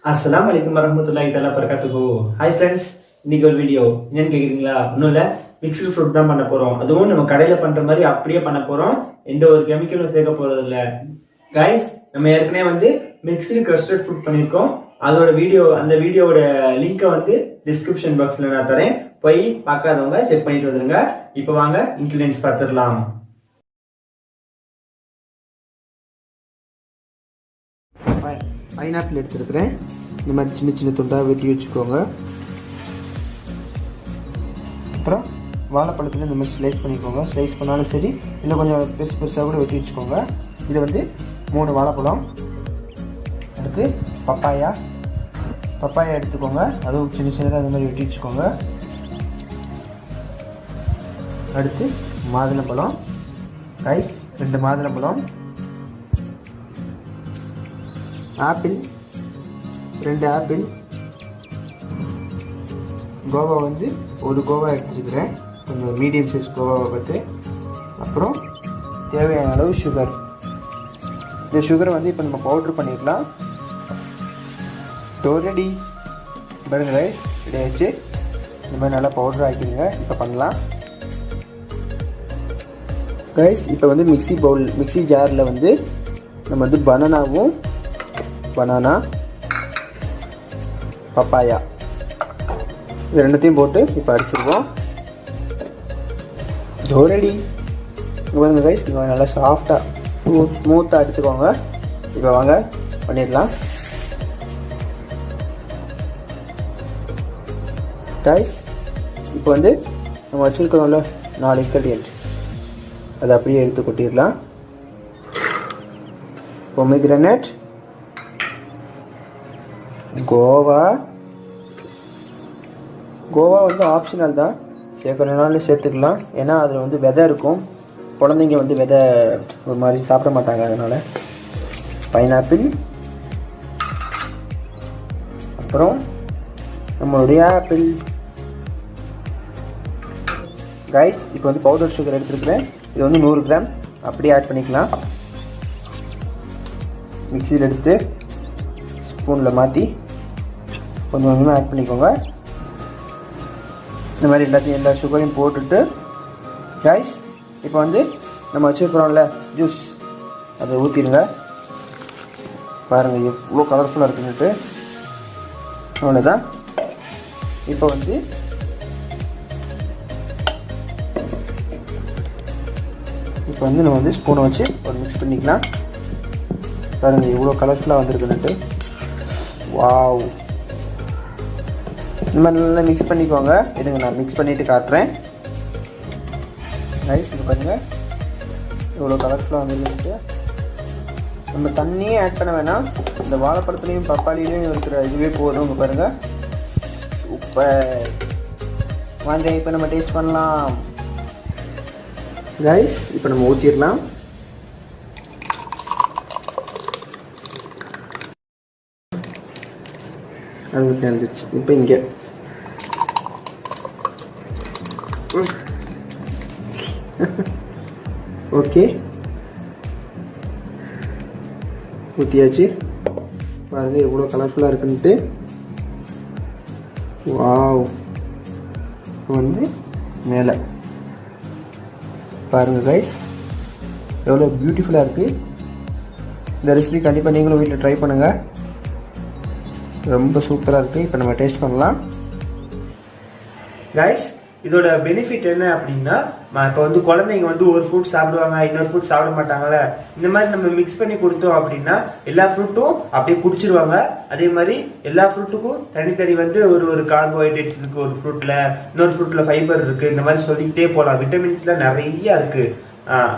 அஸ்ஸலாமு அலைக்கும் வரஹ்மத்துல்லாஹி தஆலா பரகாத்துஹு. ஹாய் ஃப்ரெண்ட்ஸ், இன்னைக்கு ஒரு வீடியோ என்னன்னு கேக்குறீங்களா? ஒன்றும் இல்லை, மிக்ஸ்டு ஃப்ரூட் தான் பண்ண போறோம். அதுவும் நம்ம கடையில பண்ற மாதிரி அப்படியே பண்ண போறோம். எந்த ஒரு கெமிக்கலும் சேர்க்க போறது இல்லை கைஸ். நம்ம ஏற்கனவே வந்து மிக்ஸ்டு கஸ்டர்ட் ஃப்ரூட் பண்ணியிருக்கோம். அதோட வீடியோ, அந்த வீடியோவோட லிங்கை வந்து டிஸ்கிரிப்ஷன் பாக்ஸ்ல நான் தரேன். போய் பார்க்காதவங்க செக் பண்ணிட்டு வந்துருங்க. இப்போ வாங்க இன்கிரிடியன்ஸ் பார்த்துடலாம். பைனாப்பிள் எடுத்துருக்கிறேன். இந்த மாதிரி சின்ன சின்ன துண்டாக வெட்டி வச்சுக்கோங்க. அப்புறம் வாழைப்பழத்தில் இந்த மாதிரி ஸ்லைஸ் பண்ணிக்கோங்க. ஸ்லைஸ் பண்ணாலும் சரி, இன்னும் கொஞ்சம் பெருசு பெருசாக கூட வெட்டி வச்சுக்கோங்க. இது வந்து 3 வாழைப்பழம். அடுத்து பப்பாயா எடுத்துக்கோங்க. அதுவும் சின்ன சின்னதாக இந்த மாதிரி வெட்டி வச்சுக்கோங்க. அடுத்து மாதுளம்பழம் ரைஸ், 2 மாதுளம்பழம். Apple, 2 apple. கோவா வந்து 1 கோவா எடுத்துருக்கிறேன், கொஞ்சம் மீடியம் சைஸ் கோவாவை பார்த்து. அப்புறம் தேவையான அளவு சுகர். இந்த சுகரை வந்து இப்போ நம்ம பவுட்ரு பண்ணிக்கலாம். ரெடி பாருங்க ரைஸ் ரெடி ஆகிடுச்சு. இந்த மாதிரி நல்லா பவுட்ரு ஆக்கிடுங்க. இப்போ பண்ணலாம் ரைஸ். இப்போ வந்து மிக்ஸி ஜாரில் வந்து நம்ம வந்து பனானா, பப்பாயா இது ரெண்டுத்தையும் போட்டு இப்போ அடிச்சிருவோம். ரெடி பாருங்க ரைஸ். இது நல்லா சாஃப்டாக ஸ்மூத்தாக அடிச்சுக்கோங்க. இப்போ வாங்க பண்ணிடலாம் ரைஸ். இப்போ வந்து நம்ம வச்சுருக்கிறோம்ல 4 இன்க்ரீடியன்ட், அதை அப்படியே எடுத்து கொட்டிடலாம். பொமிக்ரனேட், கோவா வந்து ஆப்ஷனல் தான், சேர்க்கணுனாலும் சேர்த்துக்கலாம். ஏன்னா அதில் வந்து விதை இருக்கும். குழந்தைங்க வந்து விதை ஒரு மாதிரி சாப்பிட மாட்டாங்க, அதனால். பைனாப்பிள், அப்புறம் நம்மளுடைய ஆப்பிள் கைஸ். இப்போ வந்து பவுடர் சுகர் எடுத்துருக்கிறேன். இது வந்து 100 கிராம் அப்படியே ஆட் பண்ணிக்கலாம். மிக்சியில் எடுத்து ஸ்பூனில் மாற்றி கொஞ்சம் கொஞ்சமாக ஆட் பண்ணிக்கோங்க. இந்த மாதிரி எல்லா சுகரையும் போட்டுட்டு கைஸ், இப்போ வந்து நம்ம வச்சுருக்கிறோம்ல ஜூஸ், அதை ஊற்றிடுங்க. பாருங்கள் எவ்வளோ கலர்ஃபுல்லாக இருக்குன்னுட்டு. அவ்வளோதான். இப்போ வந்து நம்ம வந்து ஸ்பூனை வச்சு ஒரு மிக்ஸ் பண்ணிக்கலாம். பாருங்கள் எவ்வளோ கலர்ஃபுல்லாக வந்திருக்குன்னுட்டு. வாவ், இந்த மாதிரி நல்லா மிக்ஸ் பண்ணிக்கோங்க. இதுங்க நான் மிக்ஸ் பண்ணிவிட்டு காட்டுறேன் ரைஸ். இது பாருங்கள் எவ்வளோ கலர்ஃபுல்லாக வந்துருக்கு. நம்ம தண்ணியே ஆட் பண்ண வேணாம், இந்த வாழைப்பழத்துலேயும் பப்பாளிலையும் இருக்கிற இதுவே போதும். இங்கே பாருங்கள் சூப்பர். வாங்க இப்போ நம்ம டேஸ்ட் பண்ணலாம் ரைஸ். இப்போ நம்ம ஊற்றிடலாம். அது வந்துச்சு. இப்போ இங்கே ஓகே ஊற்றியாச்சு. பாருங்கள் எவ்வளோ கலர்ஃபுல்லாக இருக்குன்ட்டு. வாவ், வந்து மேலே பாருங்கள் கைஸ் எவ்வளோ பியூட்டிஃபுல்லாக இருக்குது. இந்த ரெசிபி கண்டிப்பாக நீங்களும் வீட்டில் ட்ரை பண்ணுங்கள். ரொம்ப சூப்பராக இருக்குது. இப்போ நம்ம டேஸ்ட் பண்ணலாம் கைஸ். இதோட பெனிஃபிட் என்ன அப்படின்னா, இப்போ வந்து குழந்தைங்க வந்து ஒரு ஃப்ரூட் சாப்பிடுவாங்க, இன்னொரு ஃப்ரூட் சாப்பிட மாட்டாங்கல்ல. இந்த மாதிரி நம்ம மிக்ஸ் பண்ணி கொடுத்தோம் அப்படின்னா எல்லா ஃப்ரூட்டும் அப்படியே குடிச்சிருவாங்க. அதே மாதிரி எல்லா ஃப்ரூட்டுக்கும் தனித்தனி வந்து ஒரு கார்போஹைட்ரேட்ஸ் இருக்குது. ஒரு ஃப்ரூட்டில், இன்னொரு ஃப்ரூட்டில் ஃபைபர் இருக்குது. இந்த மாதிரி சொல்லிக்கிட்டே போகலாம். விட்டமின்ஸ்லாம் நிறைய இருக்குது.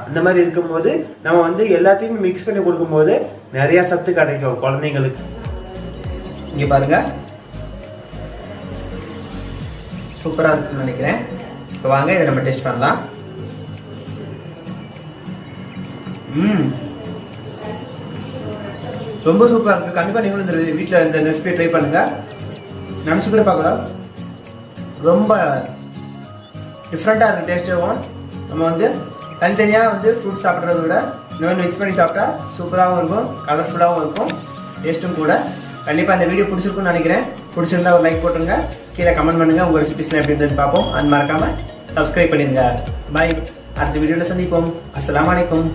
இந்த மாதிரி இருக்கும்போது நம்ம வந்து எல்லாத்தையுமே மிக்ஸ் பண்ணி கொடுக்கும்போது நிறையா சத்து கிடைக்கும் குழந்தைங்களுக்கு. இங்கே பாருங்கள் சூப்பராக இருக்குன்னு நினைக்கிறேன். இப்போ வாங்க இதை நம்ம டேஸ்ட் பண்ணலாம். ரொம்ப சூப்பராக இருக்குது. கண்டிப்பாக நீங்களும் இந்த வீட்டில் இந்த ரெசிபியை ட்ரை பண்ணுங்கள். நினச்சி கூட பார்க்கலாம். ரொம்ப டிஃப்ரெண்ட்டாக இருக்குது டேஸ்ட்டாகவும். நம்ம வந்து தனித்தனியாக வந்து ஃப்ரூட் சாப்பிட்றத விட இன்னொன்று மிக்ஸ் பண்ணி சாப்பிட்டா சூப்பராகவும் இருக்கும், கலர்ஃபுல்லாகவும் இருக்கும், டேஸ்ட்டும் கூட. கண்டிப்பாக அந்த வீடியோ பிடிச்சிருக்குன்னு நினைக்கிறேன். பிடிச்சிருந்தா ஒரு லைக் போட்டுருங்க, கீழே கமெண்ட் பண்ணுங்கள், உங்கள் ரெசிபிஸ்லாம் எப்படி இருந்ததுன்னு பார்ப்போம். அது மறக்காமல் சப்ஸ்கிரைப் பண்ணிடுங்க. பாய், அடுத்த வீடியோவில் சந்திப்போம். அஸ்ஸலாமு அலைக்கும்.